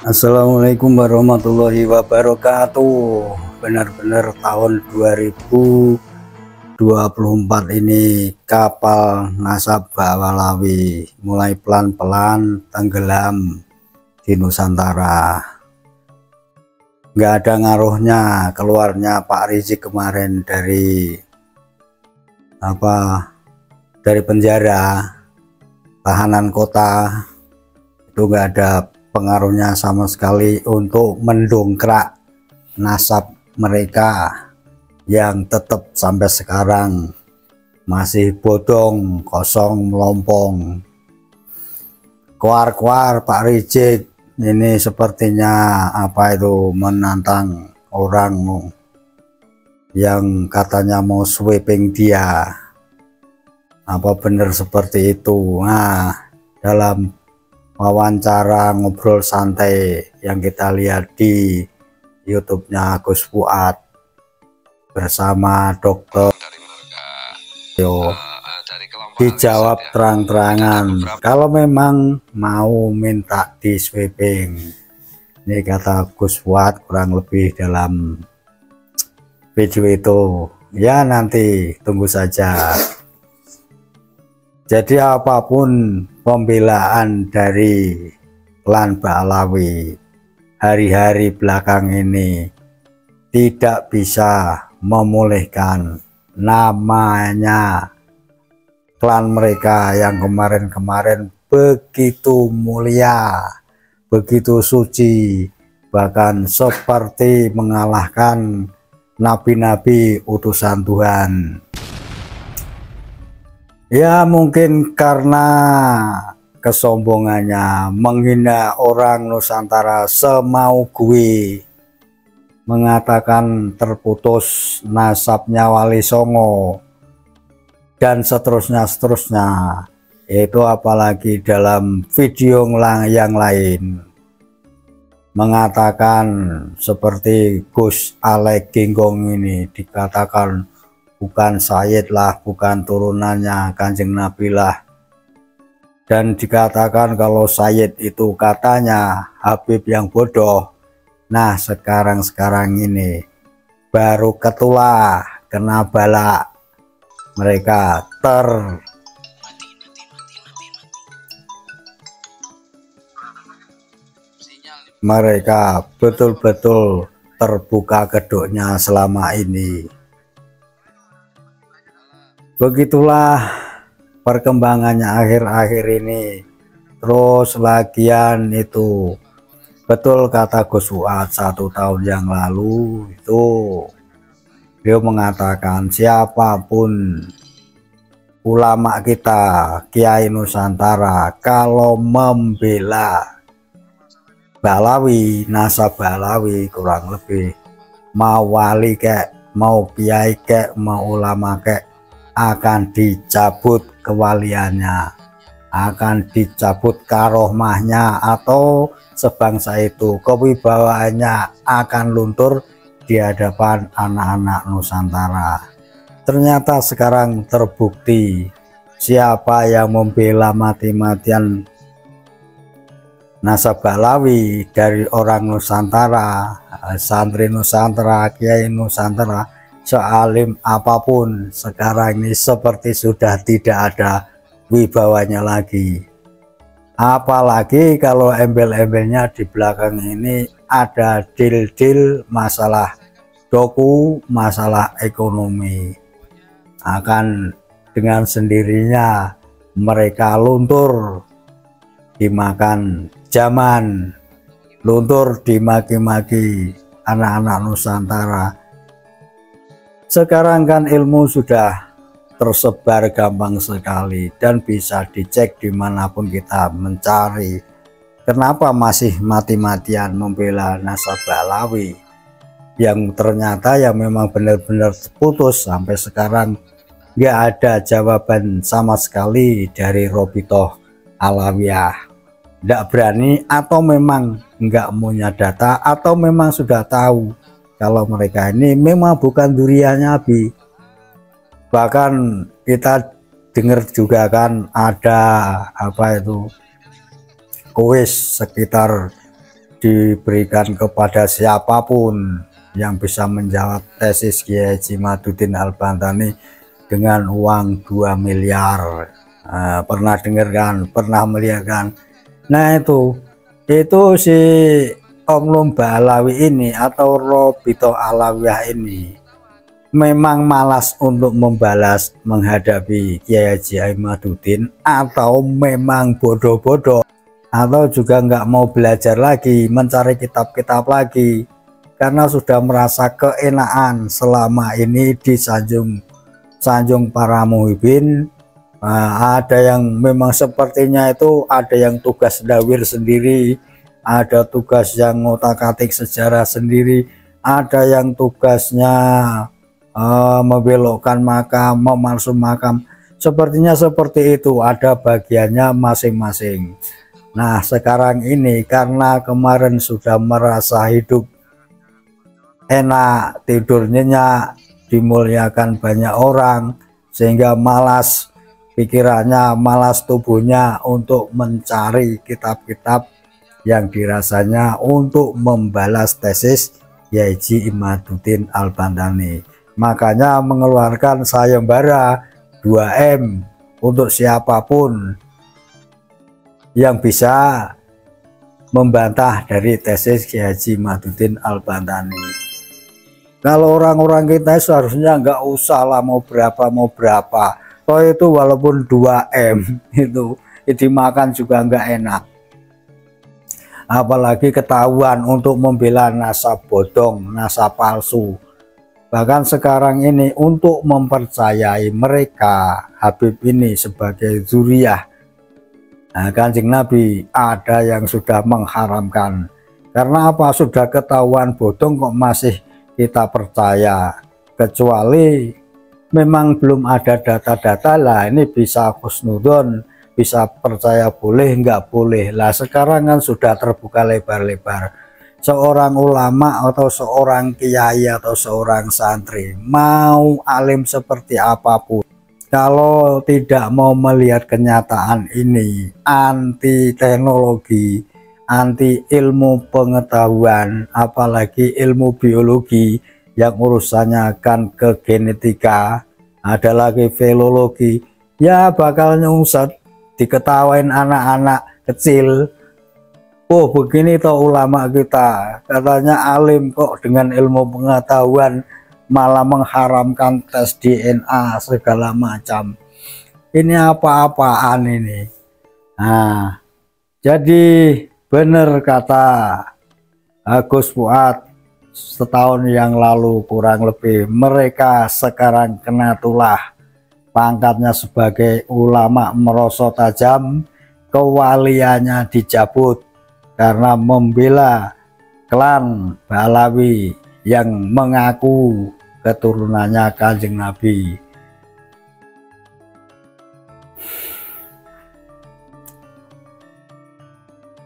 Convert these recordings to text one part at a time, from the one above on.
Assalamualaikum warahmatullahi wabarakatuh. Benar-benar tahun 2024 ini kapal nasabah Walawi mulai pelan-pelan tenggelam di Nusantara. Nggak ada ngaruhnya keluarnya Pak Rizik kemarin dari penjara tahanan kota, itu nggak ada pengaruhnya sama sekali untuk mendongkrak nasab mereka yang tetap sampai sekarang masih bodong, kosong, melompong. Kuar-kuar Pak Rizik ini sepertinya menantang orang yang katanya mau sweeping dia. Apa benar seperti itu? Nah, dalam wawancara ngobrol santai yang kita lihat di YouTube-nya Gus Fuad bersama Dokter Yo, dijawab terang-terangan kalau memang mau minta di sweeping. Ini kata Gus Fuad kurang lebih dalam video itu. Ya nanti tunggu saja. Jadi apapun pembelaan dari klan Ba'alawi hari-hari belakang ini tidak bisa memulihkan namanya klan mereka yang kemarin-kemarin begitu mulia, begitu suci, bahkan seperti mengalahkan nabi-nabi utusan Tuhan. Ya mungkin karena kesombongannya menghina orang Nusantara semau gue, mengatakan terputus nasabnya Wali Songo dan seterusnya. Itu apalagi dalam video yang lain mengatakan seperti Gus Alek Ginggong ini dikatakan bukan Sayyid lah, bukan turunannya Kanjeng Nabi lah, dan dikatakan kalau Sayyid itu katanya Habib yang bodoh. Nah sekarang ini baru ketulah kena bala, mereka betul-betul terbuka kedoknya selama ini. Begitulah perkembangannya akhir-akhir ini. Terus lagian itu betul kata Gus Fuad 1 tahun yang lalu itu dia mengatakan siapapun ulama kita, Kiai Nusantara, kalau membela Ba'alawi, nasab Ba'alawi kurang lebih, mau wali kek, mau kiai kek, mau ulama kek, akan dicabut kewaliannya, akan dicabut karohmahnya, atau sebangsa itu kewibawaannya akan luntur di hadapan anak-anak Nusantara. Ternyata sekarang terbukti siapa yang membela mati-matian nasab Ba'alawi dari orang Nusantara, santri Nusantara, kiai Nusantara, sealim apapun, sekarang ini seperti sudah tidak ada wibawanya lagi. Apalagi kalau embel-embelnya di belakang ini ada deal-deal masalah doku, masalah ekonomi. Akan dengan sendirinya mereka luntur dimakan zaman, luntur dimaki-maki anak-anak Nusantara. Sekarang kan ilmu sudah tersebar gampang sekali dan bisa dicek dimanapun kita mencari. Kenapa masih mati-matian membela nasab Ba'alawi yang ternyata yang memang benar-benar putus sampai sekarang? Nggak ada jawaban sama sekali dari Robitoh Alawiyah. Nggak berani, atau memang nggak punya data, atau memang sudah tahu kalau mereka ini memang bukan duriannya Nabi. Bahkan kita dengar juga kan ada apa itu kuis sekitar diberikan kepada siapapun yang bisa menjawab tesis Kiai Haji Madudin Al-Bantani dengan uang 2 miliar. Pernah dengar kan, pernah melihat kan. Nah itu si Om Lomba Alawi ini atau Robito Alawiyah ini memang malas untuk membalas menghadapi Kiai Haji Madudin, atau memang bodoh-bodoh, atau juga nggak mau belajar lagi, mencari kitab-kitab lagi, karena sudah merasa keenaan selama ini di sanjung para muhibin. Ada yang memang sepertinya itu ada yang tugas dawir sendiri, ada tugas yang ngotak-atik sejarah sendiri, ada yang tugasnya membelokkan makam, memalsu makam. Sepertinya seperti itu, ada bagiannya masing-masing. Nah sekarang ini karena kemarin sudah merasa hidup enak, tidur nyenyak, dimuliakan banyak orang, sehingga malas pikirannya, malas tubuhnya untuk mencari kitab-kitab yang dirasanya untuk membalas tesis Kiai Haji Madudin Al-Bantani. Makanya mengeluarkan sayembara 2M untuk siapapun yang bisa membantah dari tesis Kiai Haji Madudin Al-Bantani. Kalau orang-orang kita seharusnya nggak usah lah mau berapa. Toh itu walaupun 2M itu dimakan juga nggak enak. Apalagi ketahuan untuk membela nasab bodong, nasab palsu. Bahkan sekarang ini untuk mempercayai mereka Habib ini sebagai zuriyah, Kanjeng Nabi, ada yang sudah mengharamkan. Karena apa? Sudah ketahuan bodong kok masih kita percaya, kecuali memang belum ada data-data lah. Ini bisa husnudon, bisa percaya boleh nggak boleh lah. Sekarang kan sudah terbuka lebar-lebar. Seorang ulama atau seorang kiai atau seorang santri, mau alim seperti apapun, kalau tidak mau melihat kenyataan ini, anti teknologi, anti ilmu pengetahuan, apalagi ilmu biologi yang urusannya kan ke genetika, ada lagi filologi, ya bakal nyungsat, diketawain anak-anak kecil. Oh begini toh ulama kita, katanya alim kok dengan ilmu pengetahuan malah mengharamkan tes DNA segala macam. Ini apa-apaan ini? Nah, jadi benar kata Gus Fuad setahun yang lalu kurang lebih, mereka sekarang kena tulah, pangkatnya sebagai ulama merosot tajam, kewaliannya dicabut karena membela klan Balawi yang mengaku keturunannya Kanjeng Nabi.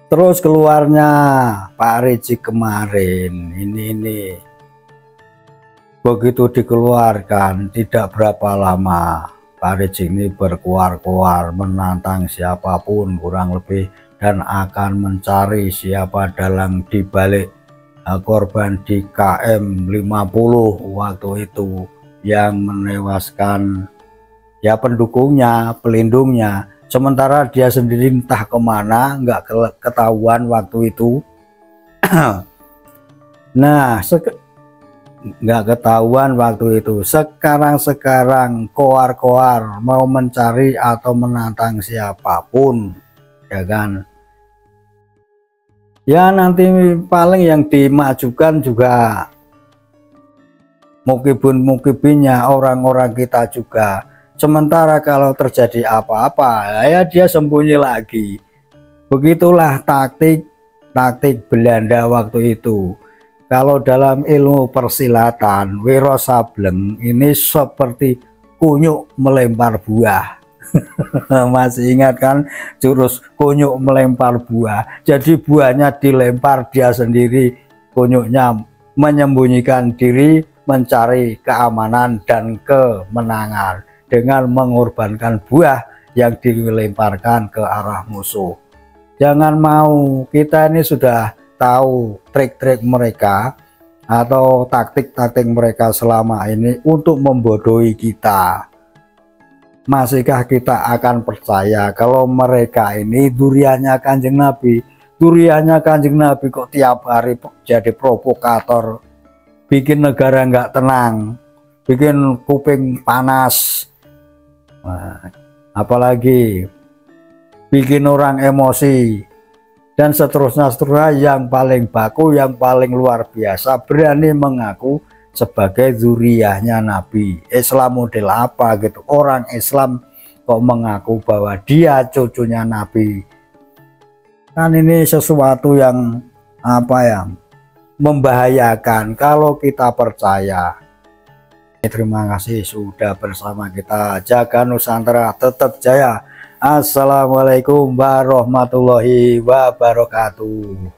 Terus keluarnya Pak Rizik kemarin ini begitu dikeluarkan tidak berapa lama Pak Rizik ini berkuar-kuar menantang siapapun kurang lebih, dan akan mencari siapa dalang dibalik korban di KM 50 waktu itu yang menewaskan ya pendukungnya, pelindungnya, sementara dia sendiri entah kemana, nggak ketahuan waktu itu. Nah nggak ketahuan waktu itu. Sekarang koar-koar mau mencari atau menantang siapapun, ya kan. Ya nanti paling yang dimajukan juga mukibun-mukibinnya orang-orang kita juga. Sementara kalau terjadi apa-apa ya dia sembunyi lagi. Begitulah taktik Belanda waktu itu. Kalau dalam ilmu persilatan, Wiro Sableng ini seperti kunyuk melempar buah. Masih ingat kan jurus kunyuk melempar buah? Jadi buahnya dilempar, dia sendiri kunyuknya menyembunyikan diri, mencari keamanan dan kemenangan. dengan mengorbankan buah yang dilemparkan ke arah musuh. Jangan mau, kita ini sudah tahu trik-trik mereka atau taktik-taktik mereka selama ini untuk membodohi kita. Masihkah kita akan percaya kalau mereka ini duriannya Kanjeng Nabi? Duriannya Kanjeng Nabi kok tiap hari jadi provokator, bikin negara nggak tenang, bikin kuping panas, nah, apalagi bikin orang emosi, dan seterusnya. Yang paling baku, yang paling luar biasa, berani mengaku sebagai zuriyahnya Nabi. Islam model apa gitu? Orang Islam kok mengaku bahwa dia cucunya Nabi? Kan ini sesuatu yang apa ya, membahayakan kalau kita percaya. Terima kasih sudah bersama kita. Jaga Nusantara tetap jaya. Assalamualaikum warahmatullahi wabarakatuh.